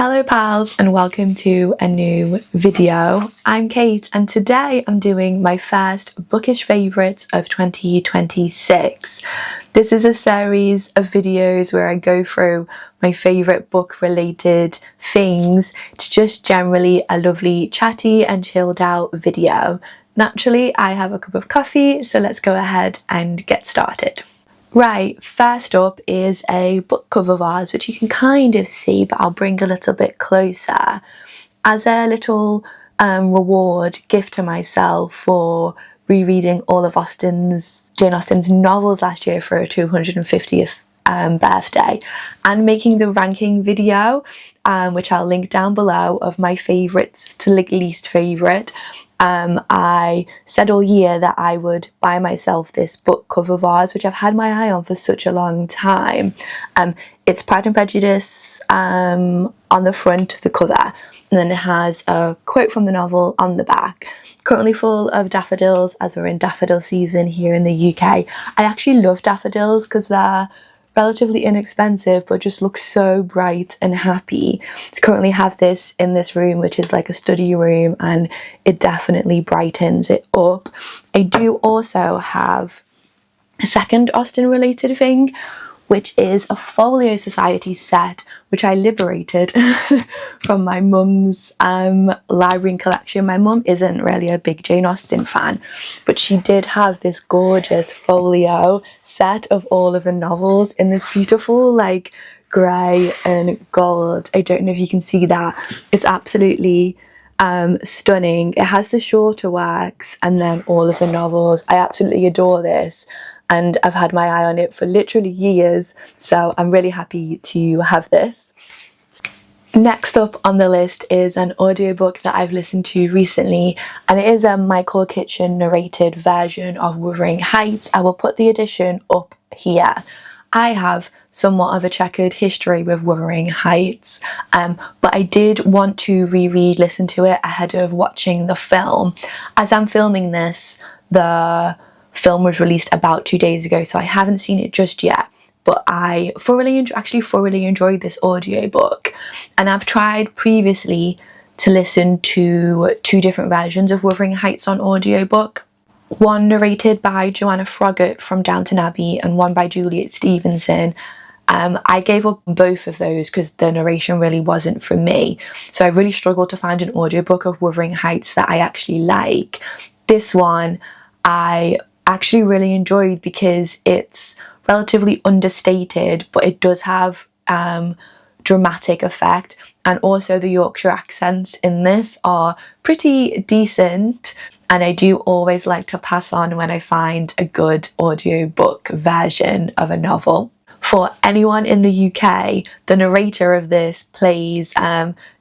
Hello pals and welcome to a new video. I'm Kate and today I'm doing my first bookish favourites of 2026. This is a series of videos where I go through my favourite book related things. It's just generally a lovely chatty and chilled out video. Naturally I have a cup of coffee, so let's go ahead and get started. Right, first up is a book cover vase, which you can kind of see, but I'll bring a little bit closer as a little reward gift to myself for rereading all of Jane Austen's novels last year for her 250th birthday, and making the ranking video, which I'll link down below, of my favourites to least favourite. I said all year that I would buy myself this book cover vase, which I've had my eye on for such a long time. It's Pride and Prejudice on the front of the cover, and then it has a quote from the novel on the back. Currently full of daffodils, as we're in daffodil season here in the UK. I actually love daffodils because they're relatively inexpensive but just look so bright and happy. So currently have this in this room, which is like a study room, and it definitely brightens it up. I do also have a second Austen related thing, which is a Folio Society set, which I liberated from my mum's library collection. My mum isn't really a big Jane Austen fan, but she did have this gorgeous folio set of all of the novels in this beautiful like grey and gold. I don't know if you can see that. It's absolutely stunning. It has the shorter works and then all of the novels. I absolutely adore this, and I've had my eye on it for literally years, so I'm really happy to have this. Next up on the list is an audiobook that I've listened to recently, and it is a Michael Kitchen narrated version of Wuthering Heights. I will put the edition up here. I have somewhat of a checkered history with Wuthering Heights, but I did want to listen to it ahead of watching the film. As I'm filming this, the film was released about 2 days ago, so I haven't seen it just yet, but I thoroughly enjoyed this audiobook, and I've tried previously to listen to two different versions of Wuthering Heights on audiobook, one narrated by Joanna Froggatt from Downton Abbey and one by Juliet Stevenson. I gave up both of those because the narration really wasn't for me, so I really struggled to find an audiobook of Wuthering Heights that I actually like. This one I actually really enjoyed because it's relatively understated, but it does have dramatic effect, and also the Yorkshire accents in this are pretty decent, and I do always like to pass on when I find a good audiobook version of a novel. For anyone in the UK, the narrator of this plays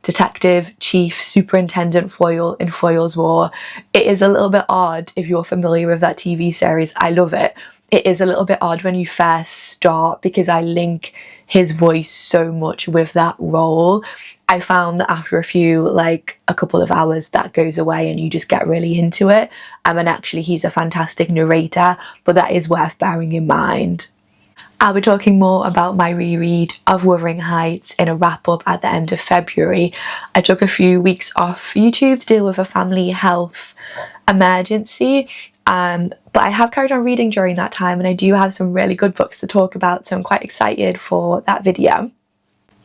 Detective Chief Superintendent Foyle in Foyle's War. It is a little bit odd if you're familiar with that TV series. I love it. It is a little bit odd when you first start because I link his voice so much with that role. I found that after a couple of hours, that goes away and you just get really into it. And actually he's a fantastic narrator, but that is worth bearing in mind. I'll be talking more about my reread of Wuthering Heights in a wrap-up at the end of February. I took a few weeks off YouTube to deal with a family health emergency, but I have carried on reading during that time, and I do have some really good books to talk about, so I'm quite excited for that video.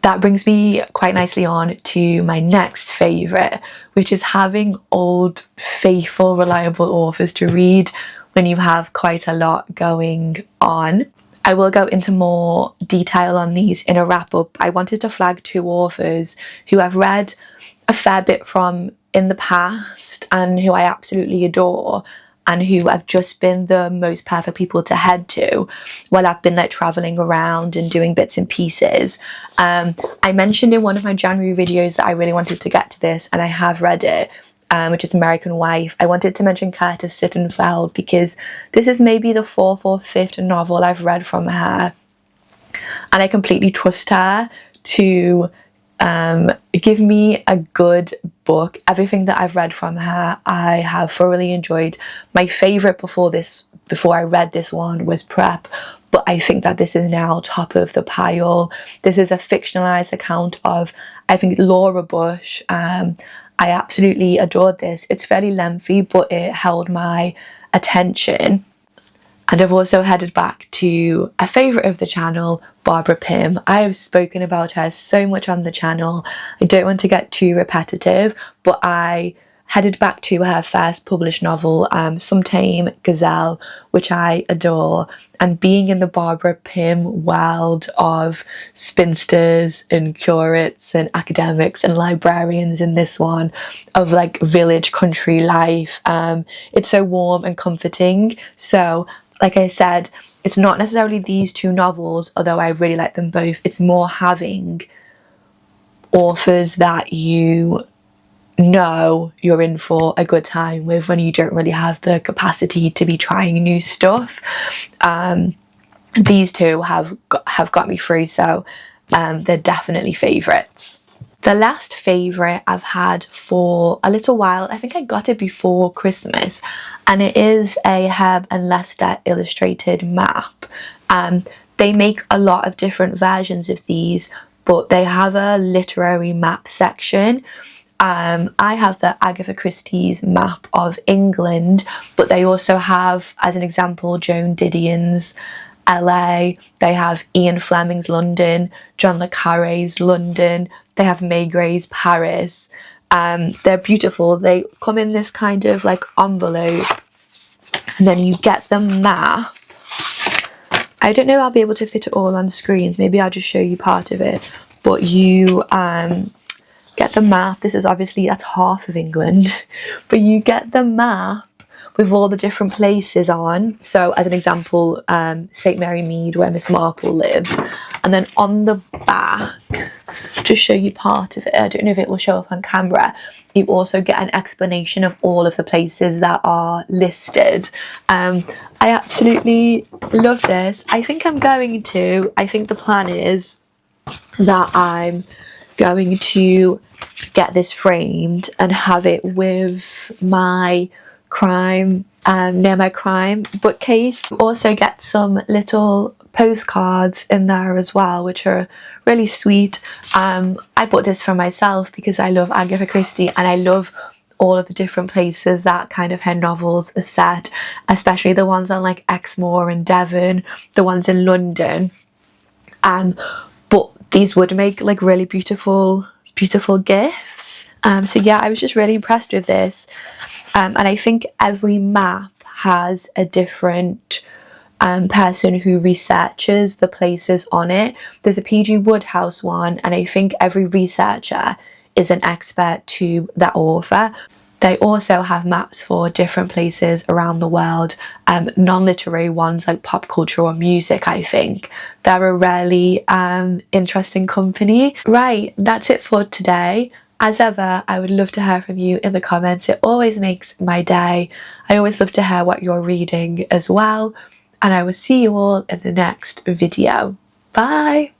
That brings me quite nicely on to my next favourite, which is having old, faithful, reliable authors to read when you have quite a lot going on. I will go into more detail on these in a wrap-up. I wanted to flag two authors who I've read a fair bit from in the past and who I absolutely adore, and who have just been the most perfect people to head to while I've been travelling around and doing bits and pieces. I mentioned in one of my January videos that I really wanted to get to this, and I have read it, which is American Wife. I wanted to mention Curtis Sittenfeld because this is maybe the fourth or fifth novel I've read from her, and I completely trust her to give me a good book. Everything that I've read from her I have thoroughly enjoyed. My favourite before I read this one was Prep, but I think that this is now top of the pile. This is a fictionalized account of, I think, Laura Bush. I absolutely adored this. It's fairly lengthy, but it held my attention. And I've also headed back to a favourite of the channel, Barbara Pym. I have spoken about her so much on the channel. I don't want to get too repetitive, but I headed back to her first published novel, Some Tame, Gazelle, which I adore. And being in the Barbara Pym world of spinsters and curates and academics and librarians in this one, of like village country life, it's so warm and comforting. So like I said, it's not necessarily these two novels, although I really like them both. It's more having authors that you know you're in for a good time with when you don't really have the capacity to be trying new stuff. These two have got me through, so they're definitely favourites. The last favourite I've had for a little while, I think I got it before Christmas, and it is a Herb and Lester illustrated map. They make a lot of different versions of these, but they have a literary map section. I have the Agatha Christie's map of England, but they also have, as an example, Joan Didion's LA, they have Ian Fleming's London, John le Carré's London, they have May Gray's Paris. They're beautiful. They come in this kind of like envelope, and then you get the map. I don't know if I'll be able to fit it all on screens, maybe I'll just show you part of it, but you get the map. This is obviously, that's half of England, but you get the map with all the different places on. So as an example, St Mary Mead, where Miss Marple lives, and then on the back, to show you part of it, I don't know if it will show up on camera, you also get an explanation of all of the places that are listed. I absolutely love this. I think the plan is that I'm going to get this framed and have it with my near my crime bookcase. You also get some little postcards in there as well, which are really sweet. I bought this for myself because I love Agatha Christie, and I love all of the different places that kind of her novels are set, especially the ones on like Exmoor and Devon, the ones in London. But these would make like really beautiful gifts. So yeah, I was just really impressed with this. And I think every map has a different person who researches the places on it. There's a PG Woodhouse one, and I think every researcher is an expert to that author. They also have maps for different places around the world, non-literary ones like pop culture or music. I think they're a really interesting company. Right, that's it for today. As ever, I would love to hear from you in the comments. It always makes my day. I always love to hear what you're reading as well. And I will see you all in the next video. Bye!